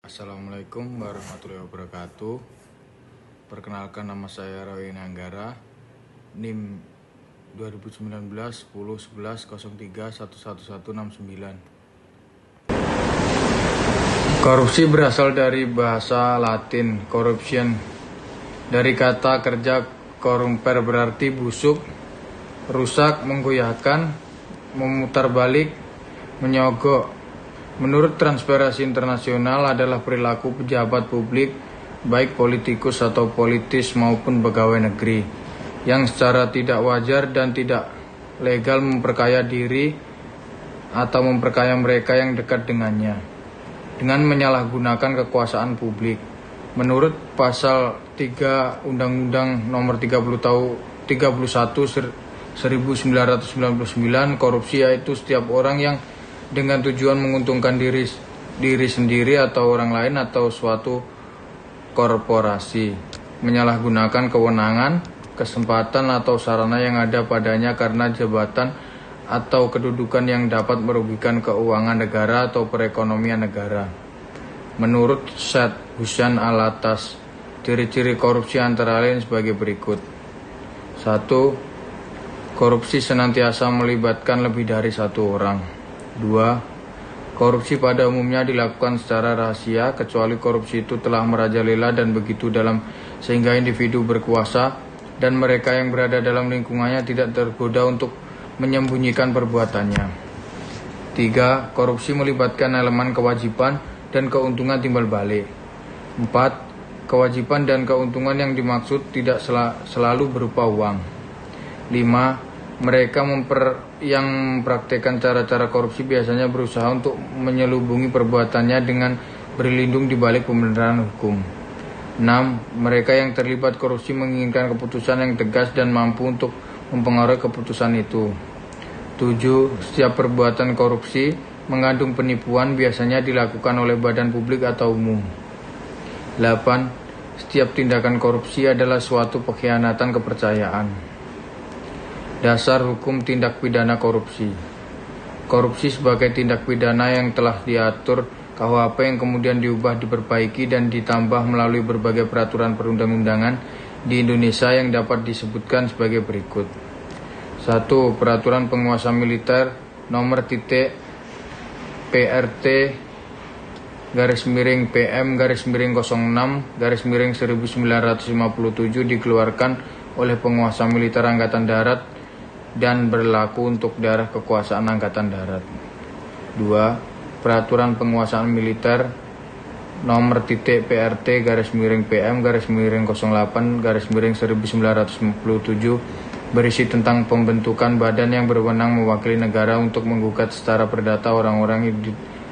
Assalamualaikum warahmatullahi wabarakatuh. Perkenalkan, nama saya Roy Nanggara, NIM 2019 10 11 03 11169. Korupsi berasal dari bahasa Latin corruption, dari kata kerja corrumpere berarti busuk, rusak, menggoyahkan, memutarbalik, menyogok. Menurut Transparansi Internasional adalah perilaku pejabat publik, baik politikus atau politis maupun pegawai negeri, yang secara tidak wajar dan tidak legal memperkaya diri atau memperkaya mereka yang dekat dengannya, dengan menyalahgunakan kekuasaan publik. Menurut Pasal 3 Undang-Undang Nomor 31 1999, korupsi yaitu setiap orang yang dengan tujuan menguntungkan diri sendiri atau orang lain atau suatu korporasi menyalahgunakan kewenangan, kesempatan atau sarana yang ada padanya karena jabatan atau kedudukan yang dapat merugikan keuangan negara atau perekonomian negara. Menurut Syed Hussein Alatas, ciri-ciri korupsi antara lain sebagai berikut. 1. Korupsi senantiasa melibatkan lebih dari satu orang. 2. Korupsi pada umumnya dilakukan secara rahasia, kecuali korupsi itu telah merajalela dan begitu dalam sehingga individu berkuasa dan mereka yang berada dalam lingkungannya tidak tergoda untuk menyembunyikan perbuatannya. 3. Korupsi melibatkan elemen kewajiban dan keuntungan timbal balik. 4. Kewajiban dan keuntungan yang dimaksud tidak selalu berupa uang. 5. Mereka yang mempraktekkan cara-cara korupsi biasanya berusaha untuk menyelubungi perbuatannya dengan berlindung di balik pembenaran hukum. 6. Mereka yang terlibat korupsi menginginkan keputusan yang tegas dan mampu untuk mempengaruhi keputusan itu. 7. Setiap perbuatan korupsi mengandung penipuan biasanya dilakukan oleh badan publik atau umum. 8. Setiap tindakan korupsi adalah suatu pengkhianatan kepercayaan. Dasar hukum tindak pidana korupsi. Korupsi sebagai tindak pidana yang telah diatur KUHP yang kemudian diubah, diperbaiki, dan ditambah melalui berbagai peraturan perundang-undangan di Indonesia yang dapat disebutkan sebagai berikut. 1. Peraturan Penguasa Militer Nomor PRT /PM/06/1957 dikeluarkan oleh Penguasa Militer Angkatan Darat dan berlaku untuk daerah kekuasaan Angkatan Darat. 2. Peraturan Penguasaan Militer Nomor PRT/PM/08/1957 berisi tentang pembentukan badan yang berwenang mewakili negara untuk menggugat secara perdata orang-orang yang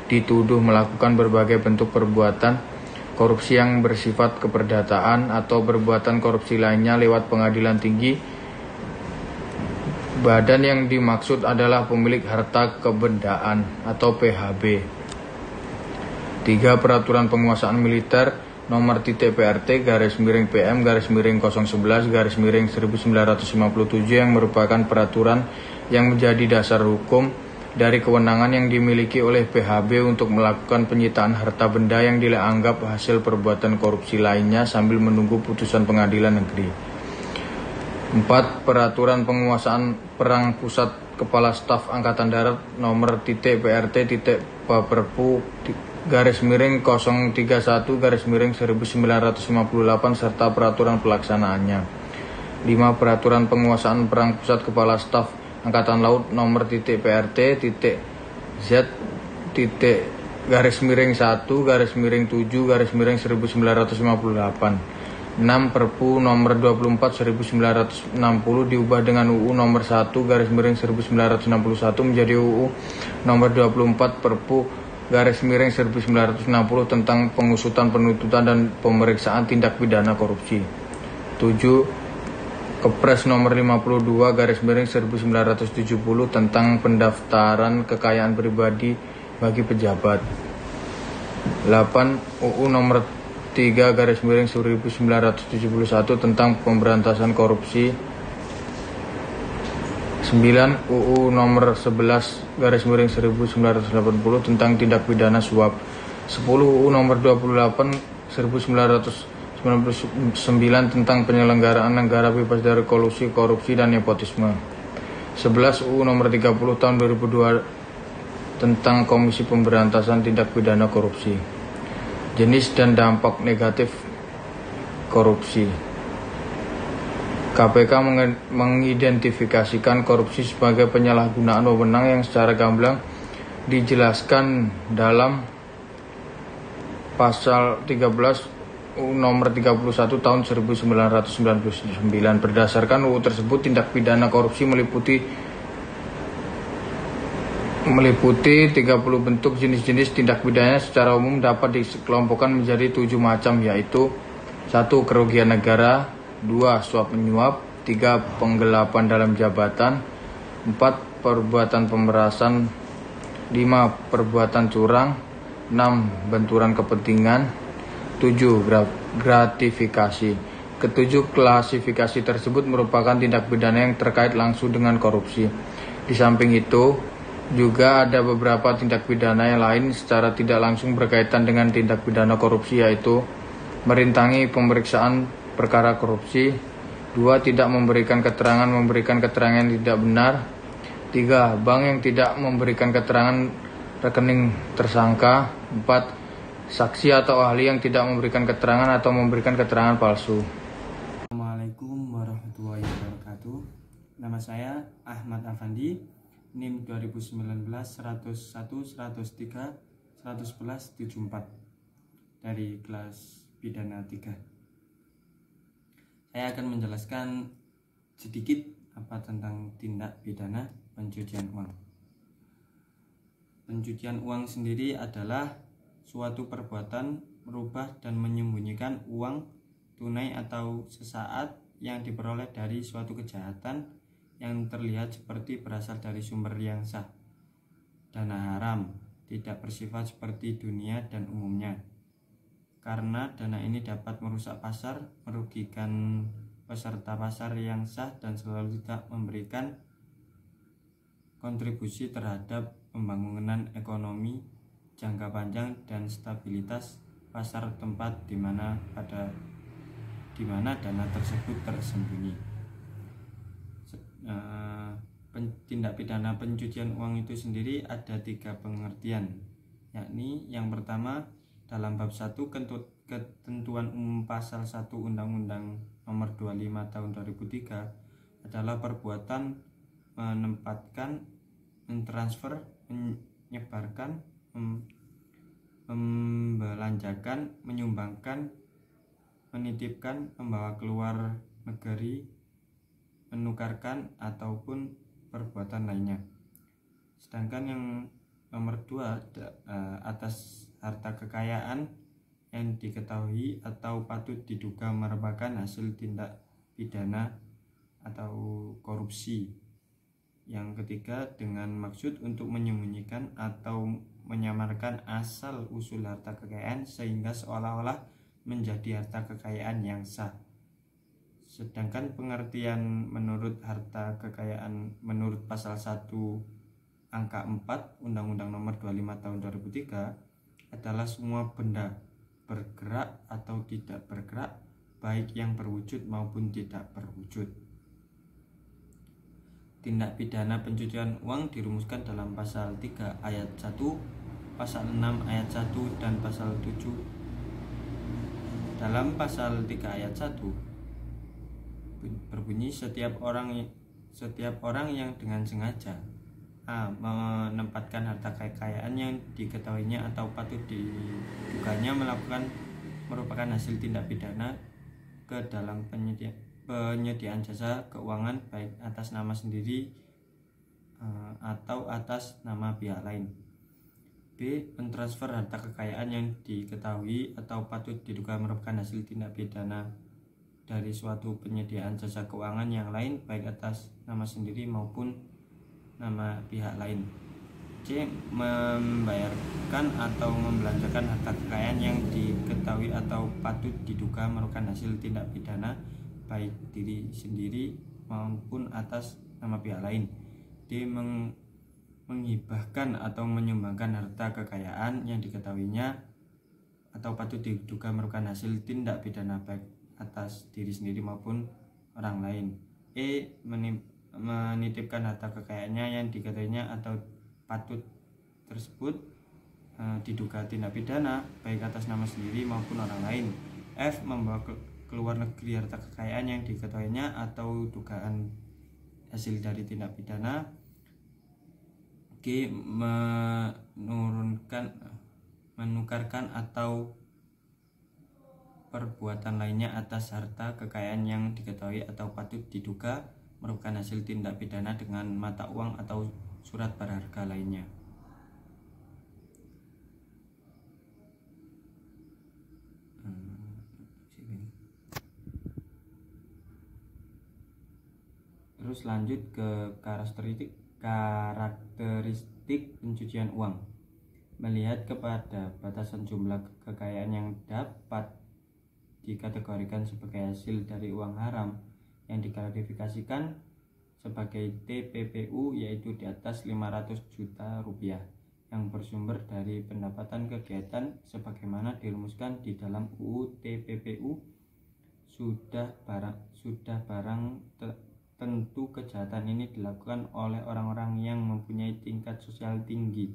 dituduh melakukan berbagai bentuk perbuatan korupsi yang bersifat keperdataan atau perbuatan korupsi lainnya lewat pengadilan tinggi. Badan yang dimaksud adalah pemilik harta kebendaan atau PHB. 3. Peraturan Penguasaan Militer Nomor PRT/PM/011/1957 yang merupakan peraturan yang menjadi dasar hukum dari kewenangan yang dimiliki oleh PHB untuk melakukan penyitaan harta benda yang dianggap hasil perbuatan korupsi lainnya sambil menunggu putusan pengadilan negeri. 4. Peraturan Penguasaan Perang Pusat Kepala Staf Angkatan Darat Nomor PRT/PRP-031/1958 serta peraturan pelaksanaannya. 5. Peraturan Penguasaan Perang Pusat Kepala Staf Angkatan Laut Nomor PRT/Z-1/7/1958. 6. Perpu Nomor 24/1960 diubah dengan UU Nomor 1/1961 menjadi UU Nomor 24 Perpu/1960 tentang pengusutan, penuntutan, dan pemeriksaan tindak pidana korupsi. 7. Kepres Nomor 52/1970 tentang pendaftaran kekayaan pribadi bagi pejabat. 8. UU Nomor 3/1971 tentang pemberantasan korupsi. 9. UU Nomor 11/1980 tentang tindak pidana suap. 10 UU Nomor 28 1999 tentang penyelenggaraan negara bebas dari kolusi, korupsi, dan nepotisme. 11 UU Nomor 30 Tahun 2002 tentang Komisi Pemberantasan Tindak Pidana Korupsi. Jenis dan dampak negatif korupsi. KPK mengidentifikasikan korupsi sebagai penyalahgunaan wewenang yang secara gamblang dijelaskan dalam Pasal 13 UU Nomor 31 Tahun 1999. Berdasarkan UU tersebut, tindak pidana korupsi meliputi 30 bentuk. Jenis-jenis tindak pidana secara umum dapat dikelompokkan menjadi 7 macam, yaitu 1. Kerugian negara, 2. Suap menyuap, 3. Penggelapan dalam jabatan, 4. Perbuatan pemerasan, 5. Perbuatan curang, 6. Benturan kepentingan, 7. Gratifikasi. Ketujuh klasifikasi tersebut merupakan tindak pidana yang terkait langsung dengan korupsi. Di samping itu, juga ada beberapa tindak pidana yang lain secara tidak langsung berkaitan dengan tindak pidana korupsi, yaitu merintangi pemeriksaan perkara korupsi, 2. Tidak memberikan keterangan yang tidak benar, 3. Bank yang tidak memberikan keterangan rekening tersangka, 4. Saksi atau ahli yang tidak memberikan keterangan atau memberikan keterangan palsu. Assalamualaikum warahmatullahi wabarakatuh. Nama saya Ahmad Afandi, NIM 2019 101 103 111 74 dari kelas pidana 3. Saya akan menjelaskan sedikit tentang tindak pidana pencucian uang. Pencucian uang sendiri adalah suatu perbuatan merubah dan menyembunyikan uang tunai atau sesaat yang diperoleh dari suatu kejahatan yang terlihat seperti berasal dari sumber yang sah. Dana haram tidak bersifat seperti dunia dan umumnya, karena dana ini dapat merusak pasar, merugikan peserta pasar yang sah, dan selalu tidak memberikan kontribusi terhadap pembangunan ekonomi jangka panjang dan stabilitas pasar tempat di mana dana tersebut tersembunyi. Tindak pidana pencucian uang itu sendiri ada 3 pengertian, yakni yang pertama dalam bab 1 ketentuan umum pasal 1 Undang-Undang Nomor 25 Tahun 2003 adalah perbuatan menempatkan, mentransfer, menyebarkan, membelanjakan, menyumbangkan, menitipkan, membawa keluar negeri, menukarkan, ataupun perbuatan lainnya. Sedangkan yang nomor 2 atas harta kekayaan yang diketahui atau patut diduga merupakan hasil tindak pidana atau korupsi. Yang ketiga dengan maksud untuk menyembunyikan atau menyamarkan asal usul harta kekayaan sehingga seolah-olah menjadi harta kekayaan yang sah. Sedangkan pengertian menurut harta kekayaan menurut pasal 1 angka 4 Undang-Undang Nomor 25 Tahun 2003 adalah semua benda bergerak atau tidak bergerak, baik yang berwujud maupun tidak berwujud. Tindak pidana pencucian uang dirumuskan dalam pasal 3 ayat 1, pasal 6 ayat 1, dan pasal 7. Dalam pasal 3 ayat 1 berbunyi setiap orang yang dengan sengaja menempatkan harta kekayaan yang diketahuinya atau patut diduganya merupakan hasil tindak pidana ke dalam penyediaan jasa keuangan baik atas nama sendiri atau atas nama pihak lain. B. Mentransfer harta kekayaan yang diketahui atau patut diduga merupakan hasil tindak pidana dari suatu penyediaan jasa keuangan yang lain baik atas nama sendiri maupun nama pihak lain. C. Membayarkan atau membelanjakan harta kekayaan yang diketahui atau patut diduga merupakan hasil tindak pidana baik diri sendiri maupun atas nama pihak lain. D. Menghibahkan atau menyumbangkan harta kekayaan yang diketahuinya atau patut diduga merupakan hasil tindak pidana baik atas diri sendiri maupun orang lain. Menitipkan harta kekayaannya yang diketahuinya atau patut tersebut diduga tindak pidana baik atas nama sendiri maupun orang lain. F. Membawa keluar negeri harta kekayaan yang diketahuinya atau dugaan hasil dari tindak pidana. G. Menukarkan atau perbuatan lainnya atas harta kekayaan yang diketahui atau patut diduga merupakan hasil tindak pidana dengan mata uang atau surat berharga lainnya. Terus lanjut ke karakteristik pencucian uang. Melihat kepada batasan jumlah kekayaan yang dapat dikategorikan sebagai hasil dari uang haram yang diklasifikasikan sebagai TPPU, yaitu di atas 500 juta rupiah yang bersumber dari pendapatan kegiatan sebagaimana dirumuskan di dalam UU TPPU, sudah barang tentu kejahatan ini dilakukan oleh orang-orang yang mempunyai tingkat sosial tinggi,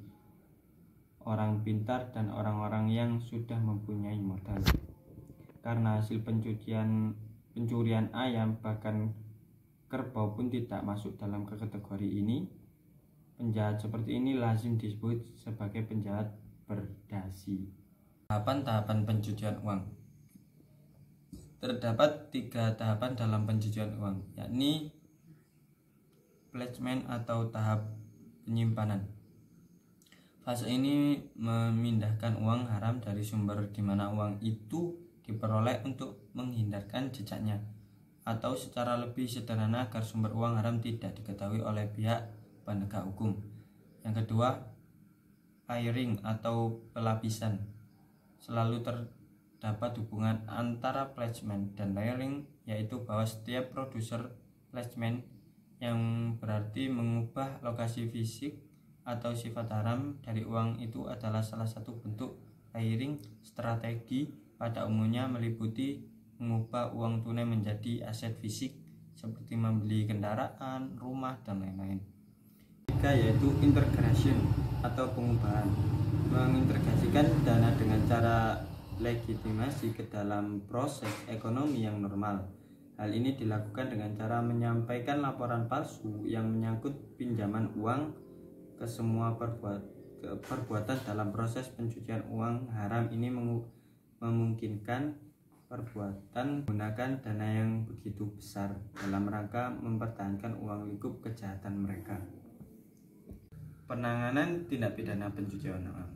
orang pintar, dan orang-orang yang sudah mempunyai modal. Karena hasil pencurian ayam bahkan kerbau pun tidak masuk dalam kategori ini, penjahat seperti ini lazim disebut sebagai penjahat berdasi. Tahapan pencucian uang. Terdapat 3 tahapan dalam pencucian uang, yakni placement atau tahap penyimpanan. Fase ini memindahkan uang haram dari sumber di mana uang itu diperoleh untuk menghindarkan jejaknya, atau secara lebih sederhana agar sumber uang haram tidak diketahui oleh pihak penegak hukum. Yang kedua, layering atau pelapisan. Selalu terdapat hubungan antara placement dan layering, yaitu bahwa setiap produser placement, yang berarti mengubah lokasi fisik atau sifat haram dari uang itu, adalah salah satu bentuk layering strategi. Pada umumnya meliputi mengubah uang tunai menjadi aset fisik seperti membeli kendaraan, rumah, dan lain-lain. Ketiga, yaitu integration atau pengubahan. Mengintegrasikan dana dengan cara legitimasi ke dalam proses ekonomi yang normal. Hal ini dilakukan dengan cara menyampaikan laporan palsu yang menyangkut pinjaman uang ke semua perbuatan dalam proses pencucian uang haram ini memungkinkan perbuatan menggunakan dana yang begitu besar dalam rangka mempertahankan uang lingkup kejahatan mereka. Penanganan tindak pidana pencucian uang.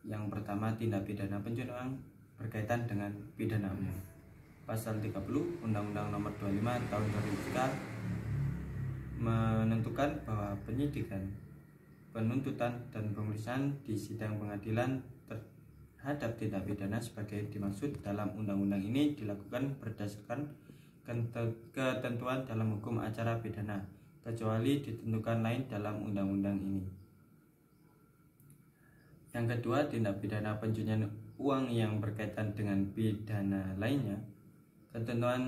Yang pertama, tindak pidana pencucian uang berkaitan dengan pidana umum. Pasal 30 Undang-Undang Nomor 25 Tahun 2003 menentukan bahwa penyidikan, penuntutan, dan pemeriksaan di sidang pengadilan terhadap tindak pidana sebagai dimaksud dalam undang-undang ini dilakukan berdasarkan ketentuan dalam hukum acara pidana, kecuali ditentukan lain dalam undang-undang ini. Yang kedua, tindak pidana pencucian uang yang berkaitan dengan pidana lainnya. Ketentuan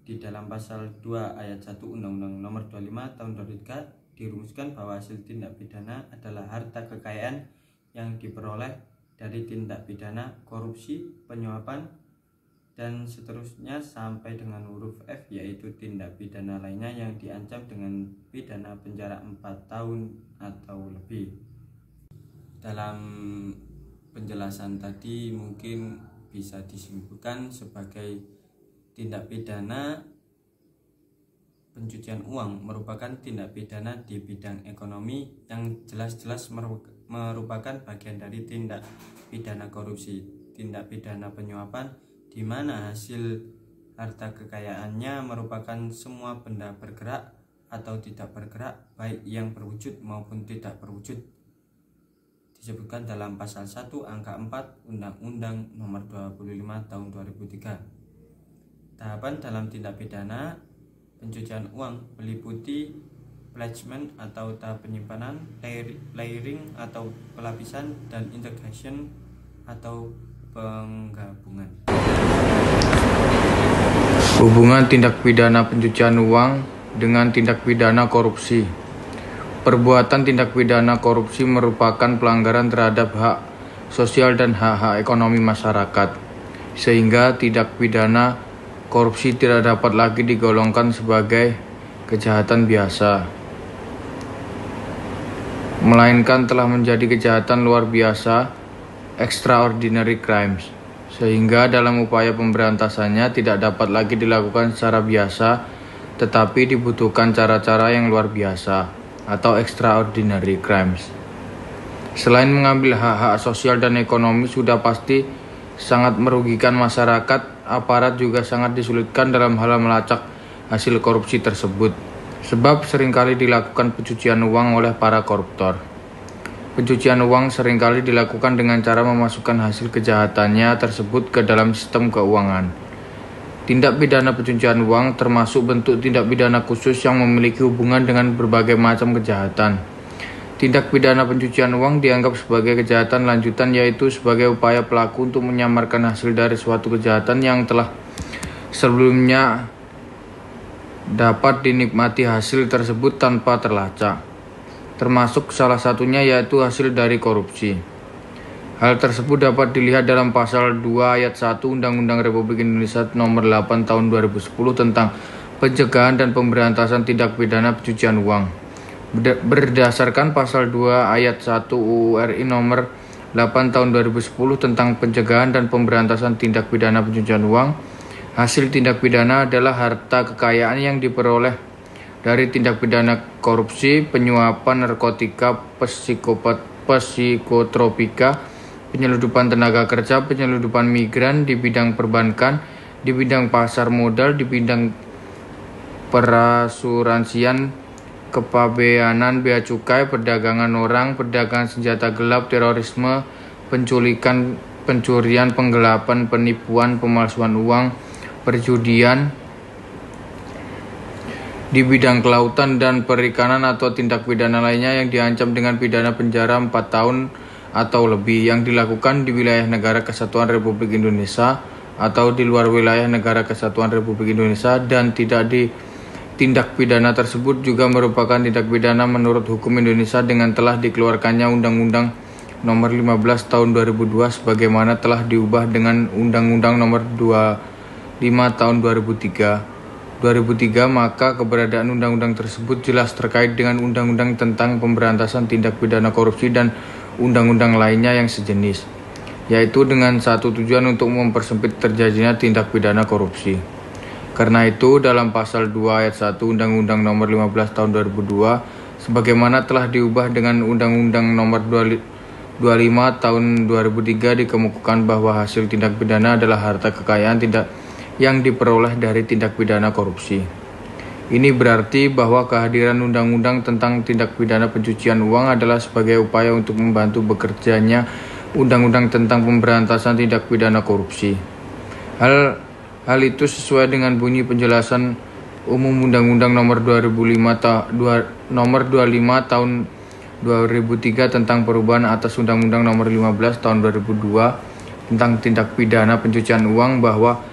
di dalam pasal 2 ayat 1 Undang-Undang Nomor 25 Tahun 2003 dirumuskan bahwa hasil tindak pidana adalah harta kekayaan yang diperoleh dari tindak pidana korupsi, penyuapan, dan seterusnya sampai dengan huruf F, yaitu tindak pidana lainnya yang diancam dengan pidana penjara 4 tahun atau lebih. Dalam penjelasan tadi mungkin bisa disimpulkan sebagai tindak pidana pencucian uang merupakan tindak pidana di bidang ekonomi yang jelas-jelas merupakan bagian dari tindak pidana korupsi, tindak pidana penyuapan, di mana hasil harta kekayaannya merupakan semua benda bergerak atau tidak bergerak, baik yang berwujud maupun tidak berwujud, disebutkan dalam pasal 1 angka 4 Undang-Undang Nomor 25 Tahun 2003. Tahapan dalam tindak pidana pencucian uang meliputi placement atau tahap penyimpanan, layering atau pelapisan, dan integration atau penggabungan. Hubungan tindak pidana pencucian uang dengan tindak pidana korupsi. Perbuatan tindak pidana korupsi merupakan pelanggaran terhadap hak sosial dan hak-hak ekonomi masyarakat, sehingga tindak pidana korupsi tidak dapat lagi digolongkan sebagai kejahatan biasa, melainkan telah menjadi kejahatan luar biasa, extraordinary crimes, sehingga dalam upaya pemberantasannya tidak dapat lagi dilakukan secara biasa, tetapi dibutuhkan cara-cara yang luar biasa atau extraordinary crimes. Selain mengambil hak-hak sosial dan ekonomi sudah pasti sangat merugikan masyarakat, aparat juga sangat disulitkan dalam hal melacak hasil korupsi tersebut, sebab seringkali dilakukan pencucian uang oleh para koruptor. Pencucian uang seringkali dilakukan dengan cara memasukkan hasil kejahatannya tersebut ke dalam sistem keuangan. Tindak pidana pencucian uang termasuk bentuk tindak pidana khusus yang memiliki hubungan dengan berbagai macam kejahatan. Tindak pidana pencucian uang dianggap sebagai kejahatan lanjutan, yaitu sebagai upaya pelaku untuk menyamarkan hasil dari suatu kejahatan yang telah sebelumnya dapat dinikmati hasil tersebut tanpa terlacak. Termasuk salah satunya yaitu hasil dari korupsi. Hal tersebut dapat dilihat dalam pasal 2 ayat 1 Undang-Undang Republik Indonesia Nomor 8 Tahun 2010 tentang pencegahan dan pemberantasan tindak pidana pencucian uang. Berdasarkan pasal 2 ayat 1 UU RI Nomor 8 Tahun 2010 tentang pencegahan dan pemberantasan tindak pidana pencucian uang, hasil tindak pidana adalah harta kekayaan yang diperoleh dari tindak pidana korupsi, penyuapan narkotika, psikotropika, penyeludupan tenaga kerja, penyeludupan migran di bidang perbankan, di bidang pasar modal, di bidang perasuransian, kepabeanan, bea cukai, perdagangan orang, perdagangan senjata gelap, terorisme, penculikan, pencurian, penggelapan, penipuan, pemalsuan uang, perjudian, di bidang kelautan dan perikanan atau tindak pidana lainnya yang diancam dengan pidana penjara 4 tahun atau lebih yang dilakukan di wilayah Negara Kesatuan Republik Indonesia atau di luar wilayah Negara Kesatuan Republik Indonesia, dan tindak pidana tersebut juga merupakan tindak pidana menurut hukum Indonesia dengan telah dikeluarkannya Undang-Undang Nomor 15 Tahun 2002 sebagaimana telah diubah dengan Undang-Undang Nomor 25 Tahun 2003, maka keberadaan undang-undang tersebut jelas terkait dengan undang-undang tentang pemberantasan tindak pidana korupsi dan undang-undang lainnya yang sejenis, yaitu dengan satu tujuan untuk mempersempit terjadinya tindak pidana korupsi. Karena itu, dalam pasal 2 ayat 1 Undang-Undang Nomor 15 Tahun 2002, sebagaimana telah diubah dengan Undang-Undang Nomor 25 Tahun 2003 dikemukakan bahwa hasil tindak pidana adalah harta kekayaan yang diperoleh dari tindak pidana korupsi. Ini berarti bahwa kehadiran undang-undang tentang tindak pidana pencucian uang adalah sebagai upaya untuk membantu bekerjanya undang-undang tentang pemberantasan tindak pidana korupsi. Hal itu sesuai dengan bunyi penjelasan umum Undang-Undang Nomor 25 Tahun 2003 tentang perubahan atas Undang-Undang Nomor 15 Tahun 2002 tentang tindak pidana pencucian uang, bahwa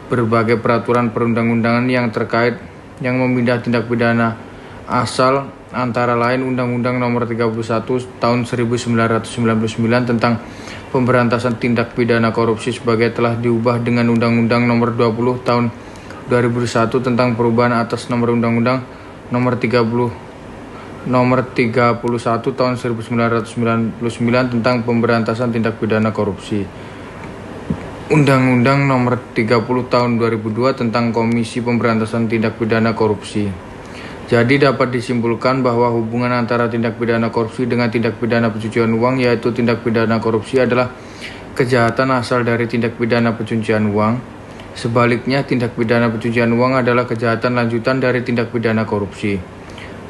berbagai peraturan perundang-undangan yang terkait yang memindah tindak pidana asal, antara lain Undang-Undang Nomor 31 Tahun 1999 tentang pemberantasan tindak pidana korupsi sebagai telah diubah dengan Undang-Undang Nomor 20 Tahun 2001 tentang perubahan atas Nomor Undang-Undang Nomor 31 Tahun 1999 tentang pemberantasan tindak pidana korupsi. Undang-Undang Nomor 30 Tahun 2002 tentang Komisi Pemberantasan Tindak Pidana Korupsi. Jadi dapat disimpulkan bahwa hubungan antara tindak pidana korupsi dengan tindak pidana pencucian uang, yaitu tindak pidana korupsi adalah kejahatan asal dari tindak pidana pencucian uang. Sebaliknya, tindak pidana pencucian uang adalah kejahatan lanjutan dari tindak pidana korupsi.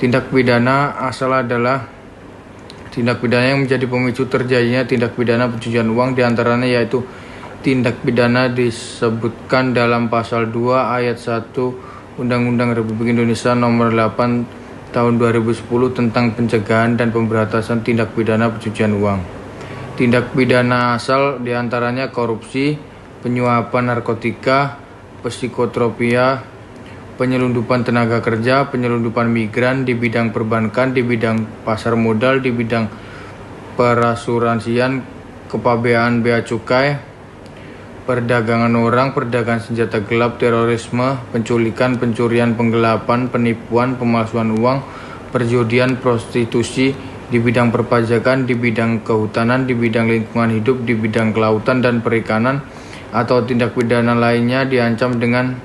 Tindak pidana asal adalah tindak pidana yang menjadi pemicu terjadinya tindak pidana pencucian uang, diantaranya yaitu tindak pidana disebutkan dalam pasal 2 ayat 1 Undang-Undang Republik Indonesia Nomor 8 Tahun 2010 tentang pencegahan dan pemberantasan tindak pidana pencucian uang. Tindak pidana asal diantaranya korupsi, penyuapan narkotika, psikotropia, penyelundupan tenaga kerja, penyelundupan migran di bidang perbankan, di bidang pasar modal, di bidang perasuransian, kepabeaan bea cukai, perdagangan orang, perdagangan senjata gelap, terorisme, penculikan, pencurian, penggelapan, penipuan, pemalsuan uang, perjudian, prostitusi, di bidang perpajakan, di bidang kehutanan, di bidang lingkungan hidup, di bidang kelautan dan perikanan, atau tindak pidana lainnya diancam dengan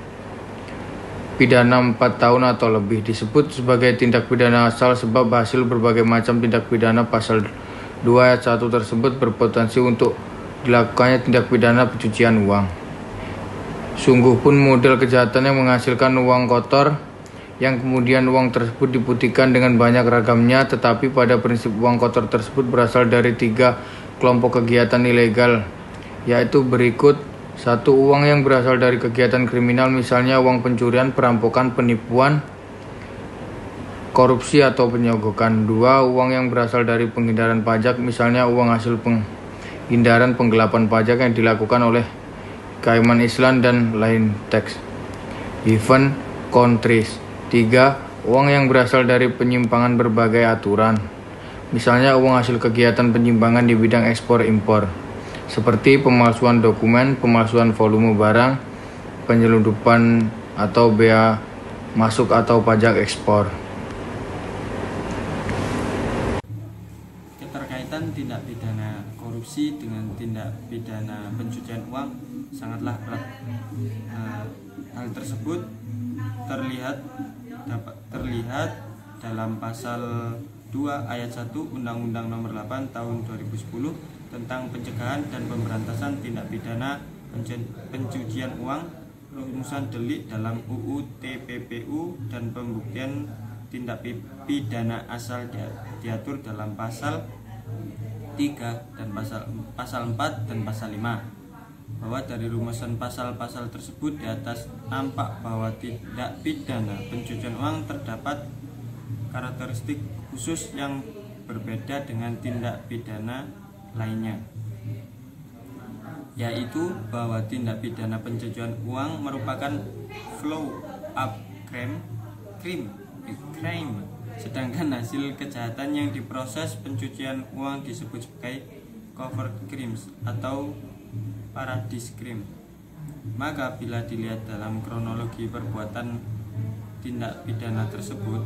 pidana 4 tahun atau lebih. Disebut sebagai tindak pidana asal sebab hasil berbagai macam tindak pidana pasal 2 ayat 1 tersebut berpotensi untuk dilakukannya tindak pidana pencucian uang. Sungguh pun model kejahatan yang menghasilkan uang kotor, yang kemudian uang tersebut diputihkan dengan banyak ragamnya, tetapi pada prinsip uang kotor tersebut berasal dari 3 kelompok kegiatan ilegal, yaitu berikut. 1. Uang yang berasal dari kegiatan kriminal, misalnya uang pencurian, perampokan, penipuan, korupsi atau penyogokan. 2. Uang yang berasal dari penghindaran pajak, misalnya uang hasil penghindaran penggelapan pajak yang dilakukan oleh Cayman Island dan lain tax haven countries. 3. Uang yang berasal dari penyimpangan berbagai aturan, misalnya uang hasil kegiatan penyimpangan di bidang ekspor-impor, seperti pemalsuan dokumen, pemalsuan volume barang, penyelundupan atau bea masuk atau pajak ekspor. Keterkaitan tindak pidana korupsi dengan tindak pidana pencucian uang sangatlah erat. Hal tersebut terlihat dalam pasal 2 ayat 1 Undang-Undang Nomor 8 Tahun 2010 tentang pencegahan dan pemberantasan tindak pidana pencucian uang, rumusan delik dalam UU TPPU, dan pembuktian tindak pidana asal diatur dalam pasal 3 dan pasal 4 dan pasal 5. Bahwa dari rumusan pasal-pasal tersebut di atas nampak bahwa tindak pidana pencucian uang terdapat karakteristik khusus yang berbeda dengan tindak pidana lainnya, yaitu bahwa tindak pidana pencucian uang merupakan flow up crime, sedangkan hasil kejahatan yang diproses pencucian uang disebut sebagai covert crimes atau paradise crime. Maka bila dilihat dalam kronologi perbuatan tindak pidana tersebut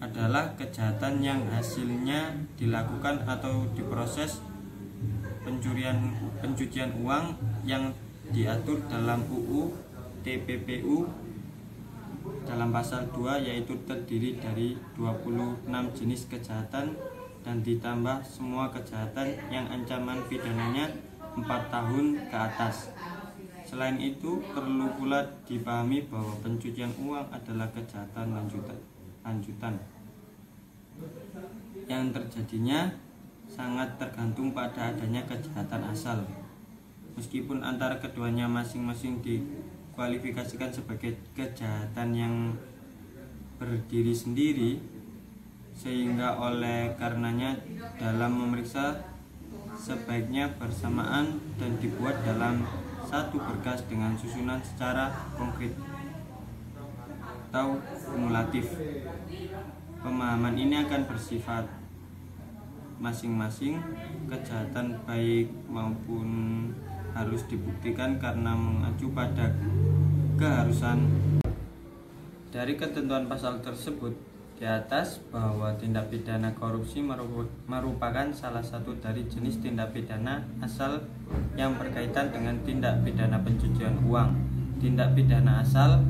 adalah kejahatan yang hasilnya dilakukan atau diproses pencucian uang yang diatur dalam UU TPPU dalam pasal 2, yaitu terdiri dari 26 jenis kejahatan dan ditambah semua kejahatan yang ancaman pidananya 4 tahun ke atas. Selain itu, perlu pula dipahami bahwa pencucian uang adalah kejahatan lanjutan yang terjadinya sangat tergantung pada adanya kejahatan asal. Meskipun antara keduanya masing-masing dikualifikasikan sebagai kejahatan yang berdiri sendiri, sehingga oleh karenanya dalam memeriksa sebaiknya bersamaan dan dibuat dalam satu berkas dengan susunan secara konkret atau kumulatif. Pemahaman ini akan bersifat masing-masing kejahatan baik maupun harus dibuktikan karena mengacu pada keharusan dari ketentuan pasal tersebut di atas bahwa tindak pidana korupsi merupakan salah satu dari jenis tindak pidana asal yang berkaitan dengan tindak pidana pencucian uang. Tindak pidana asal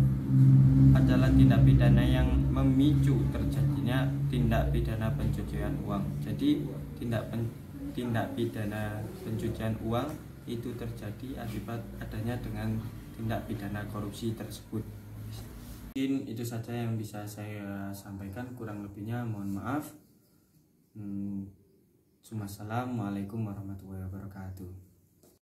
adalah tindak pidana yang memicu terjadinya tindak pidana pencucian uang. Jadi tindak pidana pencucian uang itu terjadi akibat adanya dengan tindak pidana korupsi tersebut. Mungkin itu saja yang bisa saya sampaikan, kurang lebihnya mohon maaf. Assalamualaikum warahmatullahi wabarakatuh.